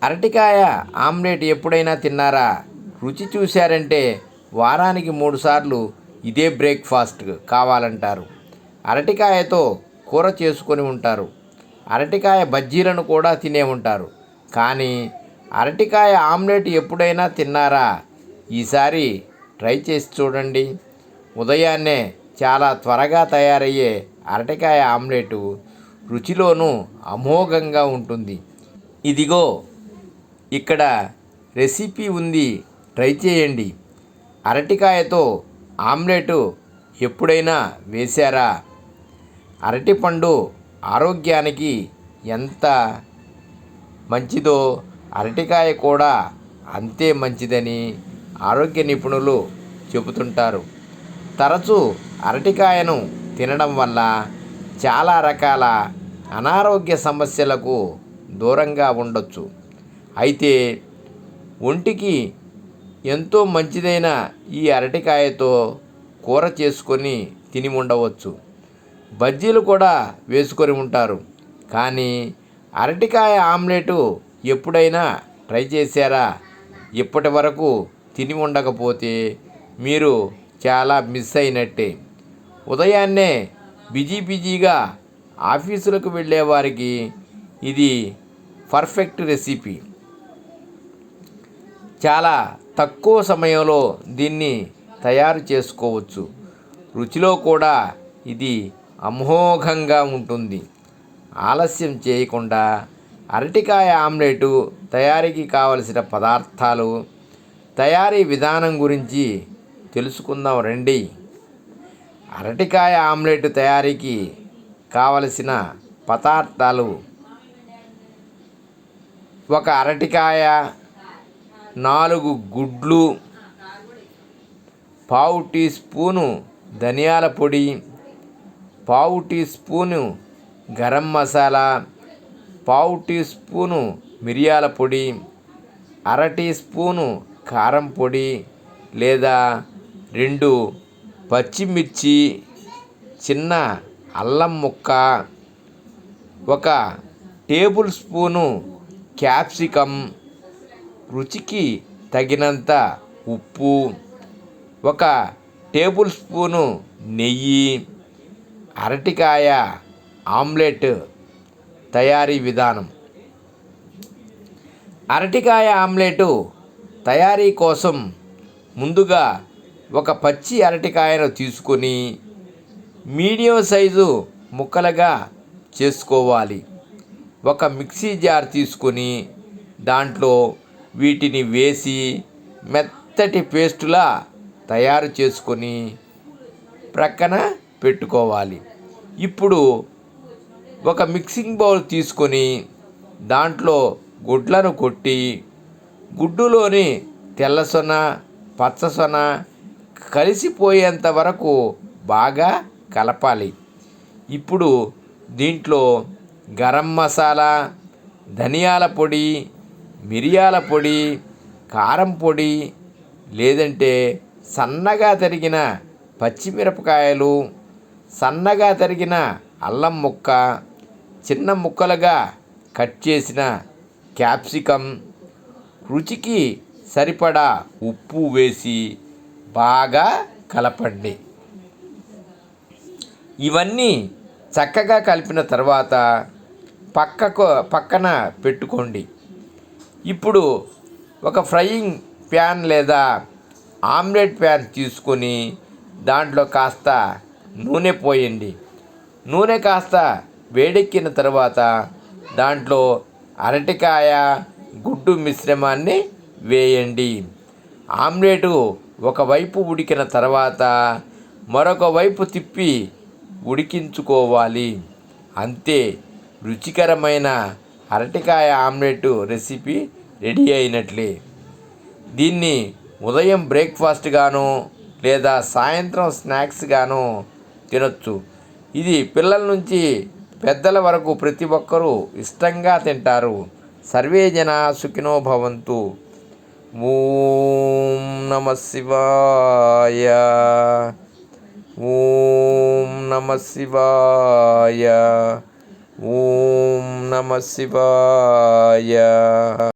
అరటికాయ ఆమ్లెట్ ఎప్పుడైనా తిన్నారా? రుచి చూశారంటే వారానికి 3 సార్లు ఇదే బ్రేక్ఫాస్ట్ కావాలంటారు. అరటికాయతో కూర చేసుకొని ఉంటారు. అరటికాయ బజ్జీలను కూడా తినే ఉంటారు. కానీ అరటికాయ ఆమ్లెట్ ఎప్పుడైనా తిన్నారా? ఈసారి ట్రై చేసి చూడండి. ఉదయాన్నే చాలా త్వరగా తయారయ్యే అరటికాయ ఆమ్లెట్ రుచిలోనూ అమోఘంగా ఉంటుంది. ఇదిగో ఇక్కడ రెసిపీ ఉంది, ట్రై చేయండి. అరటికాయతో ఆమ్లెట్ ఎప్పుడైనా వేశారా? అరటిపండు ఆరోగ్యానికి ఎంత మంచిదో అరటికాయ కూడా అంతే మంచిదని ఆరోగ్య నిపుణులు చెబుతుంటారు. తరచూ అరటికాయను తినడం వల్ల చాలా రకాల అనారోగ్య సమస్యలకు దూరంగా ఉండొచ్చు. అయితే ఒంటికి ఎంతో మంచిదైన ఈ అరటికాయతో కూర చేసుకొని తిని ఉండవచ్చు. బజ్జీలు కూడా వేసుకొని ఉంటారు. కానీ అరటికాయ ఆమ్లెట్ ఎప్పుడైనా ట్రై చేశారా? ఇప్పటి వరకు తిని ఉండకపోతే మీరు చాలా మిస్ అయినట్టే. ఉదయాన్నే బిజీగా ఆఫీసులకు వెళ్ళే వారికి ఇది పర్ఫెక్ట్ రెసిపీ. చాలా తక్కువ సమయంలో దీన్ని తయారు చేసుకోవచ్చు. రుచిలో కూడా ఇది అమోఘంగా ఉంటుంది. ఆలస్యం చేయకుండా అరటికాయ ఆమ్లెట్ తయారీకి కావలసిన పదార్థాలు, తయారీ విధానం గురించి తెలుసుకుందాం రండి. అరటికాయ ఆమ్లెట్ తయారీకి కావలసిన పదార్థాలు: 1 అరటికాయ, 4 గుడ్లు, పావు టీ స్పూను ధనియాల పొడి, పావు టీ స్పూను గరం మసాలా, పావు టీ స్పూను మిరియాల పొడి, అర టీ స్పూను కారం పొడి లేదా 2 పచ్చిమిర్చి, చిన్న అల్లం ముక్క, 1 టేబుల్ స్పూను క్యాప్సికమ్, రుచికి తగినంత ఉప్పు, 1 టేబుల్ స్పూను నెయ్యి. అరటికాయ ఆమ్లెట్ తయారీ విధానం. అరటికాయ ఆమ్లెట్ తయారీ కోసం ముందుగా 1 పచ్చి అరటికాయను తీసుకొని మీడియం సైజు ముక్కలుగా చేసుకోవాలి. 1 మిక్సీ జార్ తీసుకొని దాంట్లో వీటిని వేసి మెత్తటి పేస్టులా తయారు చేసుకొని ప్రక్కన పెట్టుకోవాలి. ఇప్పుడు 1 మిక్సింగ్ బౌల్ తీసుకొని దాంట్లో గుడ్లను కొట్టి గుడ్డులోని తెల్లసొన, పచ్చసొన కలిసిపోయేంత వరకు బాగా కలపాలి. ఇప్పుడు దీంట్లో గరం మసాలా, ధనియాల పొడి, మిరియాల పొడి, కారం పొడి లేదంటే సన్నగా తరిగిన పచ్చిమిరపకాయలు, సన్నగా తరిగిన అల్లం ముక్క, చిన్న ముక్కలుగా కట్ చేసిన క్యాప్సికమ్, రుచికి సరిపడా ఉప్పు వేసి బాగా కలపండి. ఇవన్నీ చక్కగా కలిపిన తర్వాత పక్కన పెట్టుకోండి. ఇప్పుడు 1 ఫ్రైయింగ్ ప్యాన్ లేదా ఆమ్లెట్ ప్యాన్ తీసుకొని దాంట్లో కాస్త నూనె పోయండి. నూనె కాస్త వేడెక్కిన తర్వాత దాంట్లో అరటికాయ, గుడ్డు మిశ్రమాన్ని వేయండి. ఆమ్లెట్ ఒకవైపు ఉడికిన తర్వాత మరొక వైపు తిప్పి ఉడికించుకోవాలి. అంతే, రుచికరమైన అరటికాయ ఆమ్లెట్ రెసిపీ రెడీ అయినట్లే. దీన్ని ఉదయం బ్రేక్ఫాస్ట్ గాను లేదా సాయంత్రం స్నాక్స్ గాను తినొచ్చు. ఇది పిల్లల నుంచి పెద్దల వరకు ప్రతి ఒక్కరూ ఇష్టంగా తింటారు. సర్వే జనా సుఖినో భవంతు. ఓం నమః శివాయ. ఓం నమః శివాయ. ఓం నమః శివాయ.